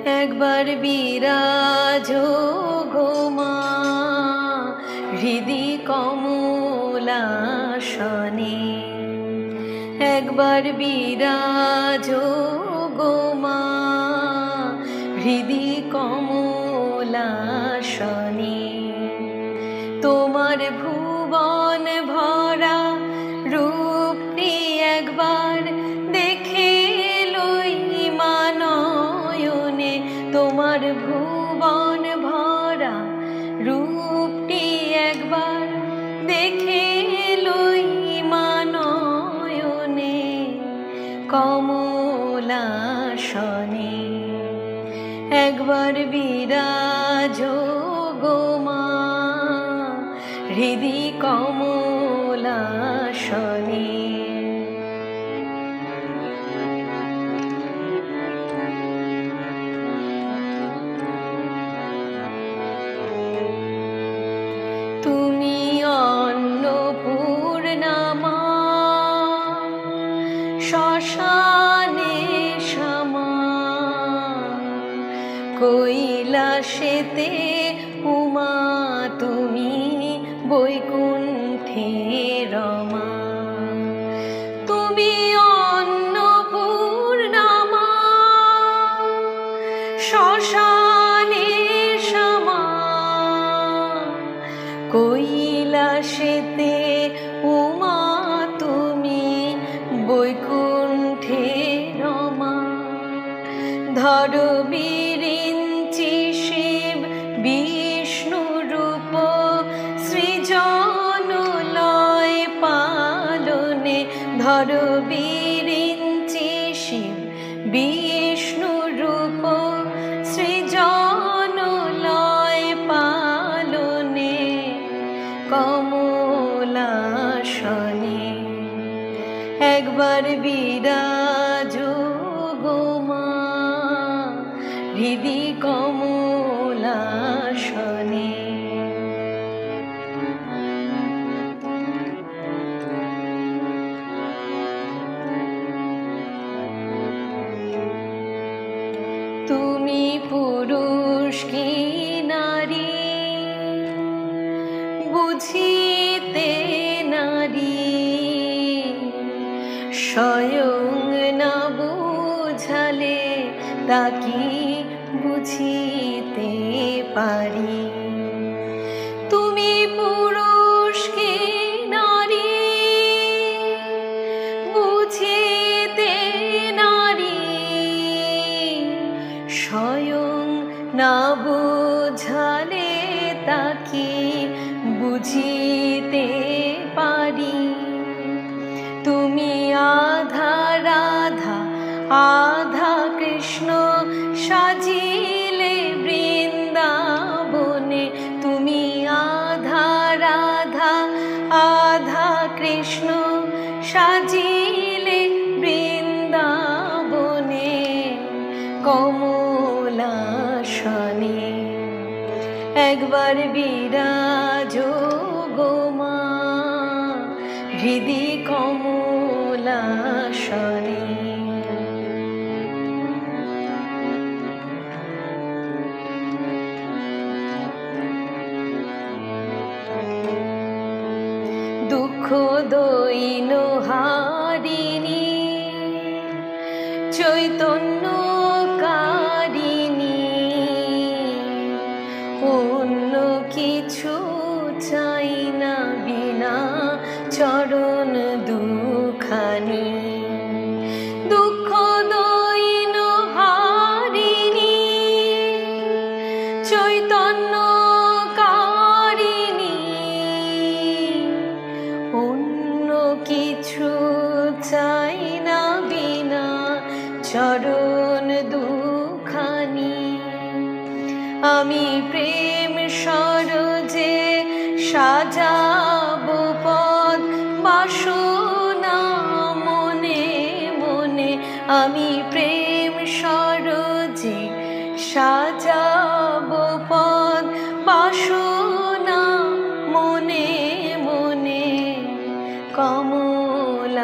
একবার বিরাজো গো মা হৃদি কমলাসনে, একবার বিরাজো গো মা হৃদি কমলাসনে। তোমার ভুবন ভরা রূপটি একবার দেখে লই মা নয়নে, তোমার ভুবন ভরা রূপটি একবার দেখে লই মা নয়নে কমলাসনে। একবার বিরাজো গো মা হৃদি কমলাসনে। তুমি অন্নপূর্ণা মা শ্মশানে শ্যামা, কৈলাসেতে উমা তুমি বৈকুণ্ঠে রমা। তুমি অন্নপূর্ণা মা শ্মশানে শ্যামা, কৈলাসেতে উমা তুমি বৈকুণ্ঠে রমা। ধরো বিরিঞ্চি শিব বিষ্ণু রূপ সৃজন লয় পালনে, ধরো বিরিঞ্চি শিব বিষ্ণু রূপ সৃজন লয় পালনে কমলাসনে। একবার বিরাজো গো মা হৃদি কমলাসনে। তুমি পুরুষ কি নারী বুঝিতে নারী, স্বয়ং না বুঝালে তাকি বুঝিতে পারি। তুমি পুরুষ কি নারী বুঝিতে নারী, স্বয়ং না বুঝালে তাকি বুঝিতে পারি। তুমি আধা রাধা আধা কৃষ্ণ সাজিলে বৃন্দাবনে, তুমি আধা রাধা আধা কৃষ্ণ সাজিলে বৃন্দাবনে কমলাসনে। একবার বিরাজো গো মা হৃদি কমলাসনে। দুঃখ দৈন হারিণী চৈতন্য কারিণী, অন্য কিছু চাই না বিনা চরণ দুখানি। দুঃখ দৈন হারিণী চৈতন্য কারিণী, অন্য কিছু চাই না বিনা চরণ দুখানি। আমি প্রেম সরোজে সাজাবো পদ বাসনা মনে মনে, আমি প্রেম সরোজে সাজাবো পদ বাসনা মনে মনে কমলাসনে।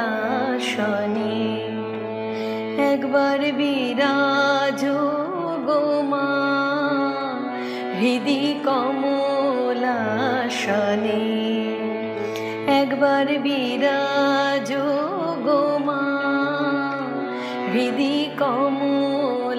একবার বিরাজো গো মা হৃদি কমলাসনে একবার বিরাজ গো মা হৃদি কমলাসনে।